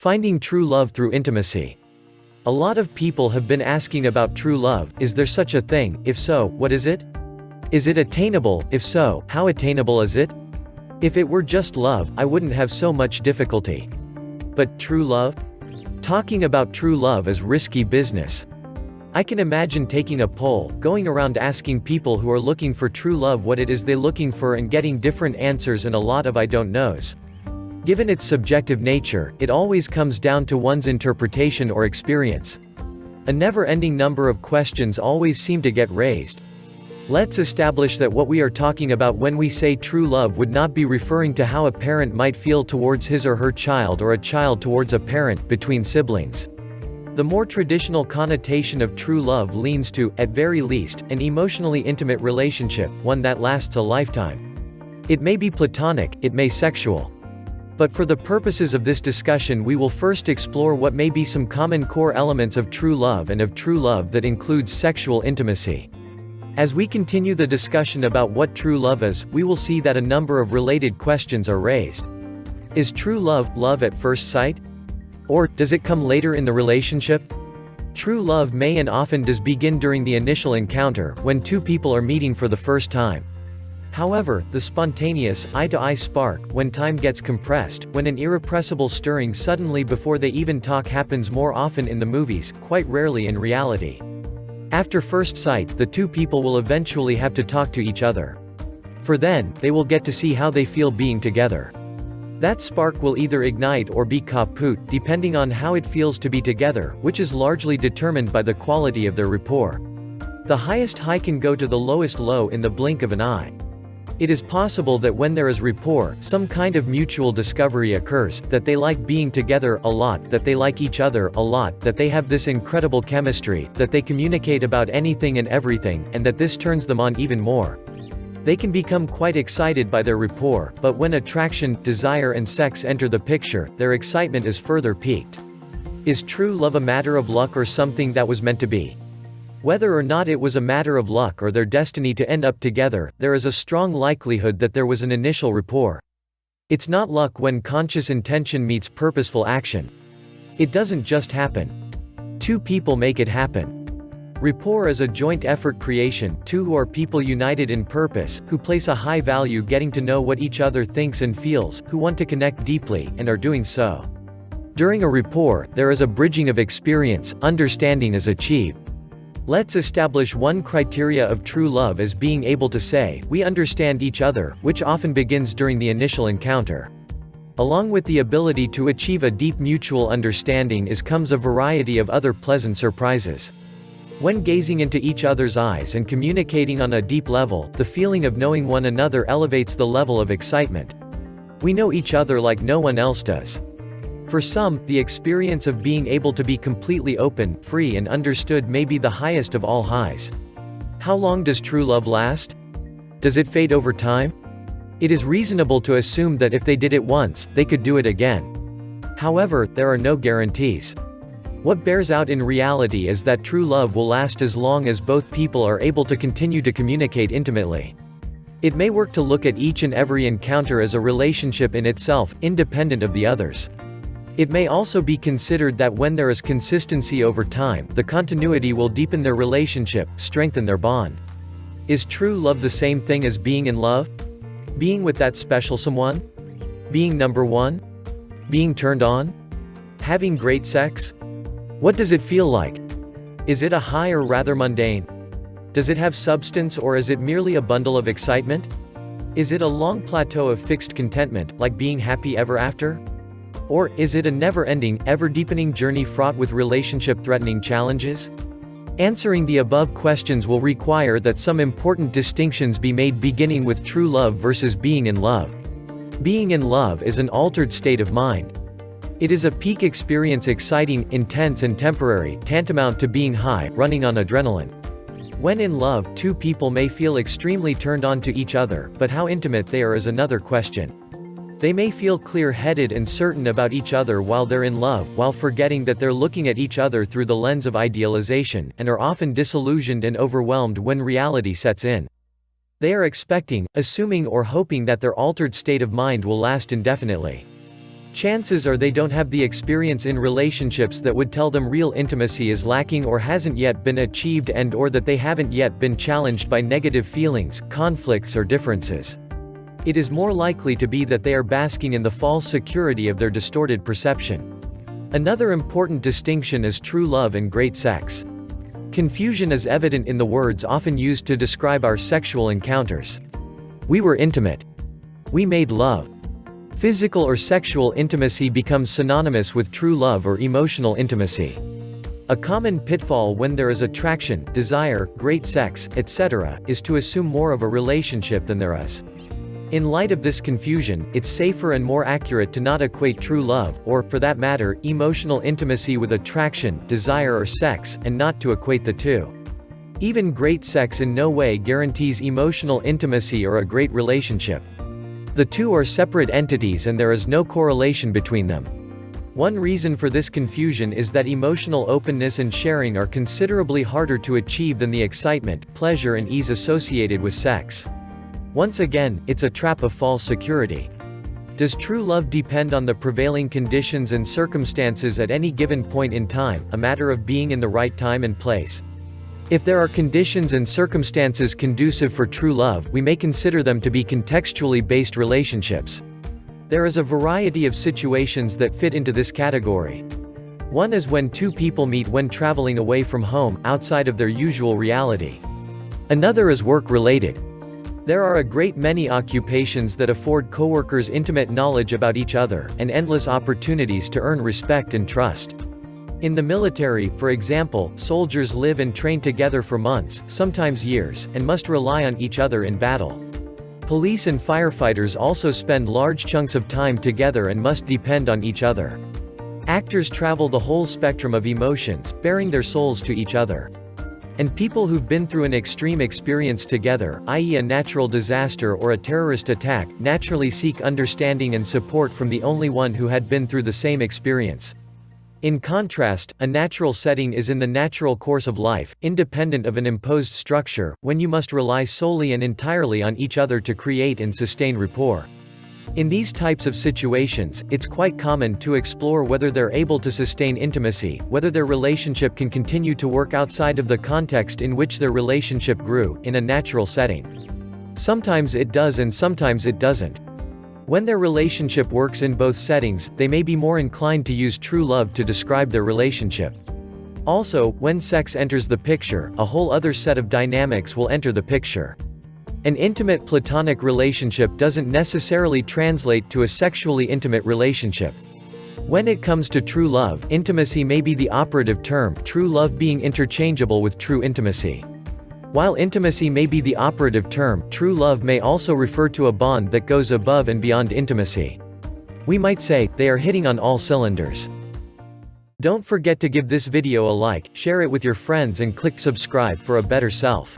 Finding true love through intimacy. A lot of people have been asking about true love. Is there such a thing? If so, what is it? Is it attainable? If so, how attainable is it? If it were just love, I wouldn't have so much difficulty. But true love? Talking about true love is risky business. I can imagine taking a poll, going around asking people who are looking for true love what it is they're looking for and getting different answers and a lot of I don't knows. Given its subjective nature, it always comes down to one's interpretation or experience. A never-ending number of questions always seem to get raised. Let's establish that what we are talking about when we say true love would not be referring to how a parent might feel towards his or her child or a child towards a parent, between siblings. The more traditional connotation of true love leans to, at very least, an emotionally intimate relationship, one that lasts a lifetime. It may be platonic, it may sexual. But for the purposes of this discussion we will first explore what may be some common core elements of true love and of true love that includes sexual intimacy. As we continue the discussion about what true love is, we will see that a number of related questions are raised. Is true love, love at first sight? Or, does it come later in the relationship? True love may and often does begin during the initial encounter, when two people are meeting for the first time. However, the spontaneous, eye-to-eye spark, when time gets compressed, when an irrepressible stirring suddenly before they even talk happens more often in the movies, quite rarely in reality. After first sight, the two people will eventually have to talk to each other. For then, they will get to see how they feel being together. That spark will either ignite or be kaput, depending on how it feels to be together, which is largely determined by the quality of their rapport. The highest high can go to the lowest low in the blink of an eye. It is possible that when there is rapport, some kind of mutual discovery occurs, that they like being together a lot, that they like each other a lot, that they have this incredible chemistry, that they communicate about anything and everything, and that this turns them on even more. They can become quite excited by their rapport, but when attraction, desire and sex enter the picture, their excitement is further piqued. Is true love a matter of luck or something that was meant to be? Whether or not it was a matter of luck or their destiny to end up together, there is a strong likelihood that there was an initial rapport. It's not luck when conscious intention meets purposeful action. It doesn't just happen. Two people make it happen. Rapport is a joint effort creation, two who are people united in purpose, who place a high value getting to know what each other thinks and feels, who want to connect deeply, and are doing so. During a rapport, there is a bridging of experience, understanding is achieved. Let's establish one criteria of true love as being able to say, we understand each other, which often begins during the initial encounter. Along with the ability to achieve a deep mutual understanding comes a variety of other pleasant surprises. When gazing into each other's eyes and communicating on a deep level, the feeling of knowing one another elevates the level of excitement. We know each other like no one else does. For some, the experience of being able to be completely open, free and understood may be the highest of all highs. How long does true love last? Does it fade over time? It is reasonable to assume that if they did it once, they could do it again. However, there are no guarantees. What bears out in reality is that true love will last as long as both people are able to continue to communicate intimately. It may work to look at each and every encounter as a relationship in itself, independent of the others. It may also be considered that when there is consistency over time, the continuity will deepen their relationship, strengthen their bond. Is true love the same thing as being in love? Being with that special someone? Being number one? Being turned on? Having great sex? What does it feel like? Is it a high or rather mundane? Does it have substance or is it merely a bundle of excitement? Is it a long plateau of fixed contentment, like being happy ever after? Or, is it a never-ending, ever-deepening journey fraught with relationship-threatening challenges? Answering the above questions will require that some important distinctions be made beginning with true love versus being in love. Being in love is an altered state of mind. It is a peak experience, exciting, intense and temporary, tantamount to being high, running on adrenaline. When in love, two people may feel extremely turned on to each other, but how intimate they are is another question. They may feel clear-headed and certain about each other while they're in love, while forgetting that they're looking at each other through the lens of idealization, and are often disillusioned and overwhelmed when reality sets in. They are expecting, assuming or hoping that their altered state of mind will last indefinitely. Chances are they don't have the experience in relationships that would tell them real intimacy is lacking or hasn't yet been achieved, and or that they haven't yet been challenged by negative feelings, conflicts or differences. It is more likely to be that they are basking in the false security of their distorted perception. Another important distinction is true love and great sex. Confusion is evident in the words often used to describe our sexual encounters. We were intimate. We made love. Physical or sexual intimacy becomes synonymous with true love or emotional intimacy. A common pitfall when there is attraction, desire, great sex, etc., is to assume more of a relationship than there is. In light of this confusion, it's safer and more accurate to not equate true love, or, for that matter, emotional intimacy with attraction, desire or sex, and not to equate the two. Even great sex in no way guarantees emotional intimacy or a great relationship. The two are separate entities and there is no correlation between them. One reason for this confusion is that emotional openness and sharing are considerably harder to achieve than the excitement, pleasure and ease associated with sex. Once again, it's a trap of false security. Does true love depend on the prevailing conditions and circumstances at any given point in time, a matter of being in the right time and place? If there are conditions and circumstances conducive for true love, we may consider them to be contextually based relationships. There is a variety of situations that fit into this category. One is when two people meet when traveling away from home, outside of their usual reality. Another is work-related. There are a great many occupations that afford coworkers intimate knowledge about each other, and endless opportunities to earn respect and trust. In the military, for example, soldiers live and train together for months, sometimes years, and must rely on each other in battle. Police and firefighters also spend large chunks of time together and must depend on each other. Actors travel the whole spectrum of emotions, baring their souls to each other. And people who've been through an extreme experience together, i.e. a natural disaster or a terrorist attack, naturally seek understanding and support from the only one who had been through the same experience. In contrast, a natural setting is in the natural course of life, independent of an imposed structure, when you must rely solely and entirely on each other to create and sustain rapport. In these types of situations, it's quite common to explore whether they're able to sustain intimacy, whether their relationship can continue to work outside of the context in which their relationship grew, in a natural setting. Sometimes it does and sometimes it doesn't. When their relationship works in both settings, they may be more inclined to use true love to describe their relationship. Also, when sex enters the picture, a whole other set of dynamics will enter the picture. An intimate platonic relationship doesn't necessarily translate to a sexually intimate relationship. When it comes to true love, intimacy may be the operative term, true love being interchangeable with true intimacy. While intimacy may be the operative term, true love may also refer to a bond that goes above and beyond intimacy. We might say, they are hitting on all cylinders. Don't forget to give this video a like, share it with your friends and click subscribe for a better self.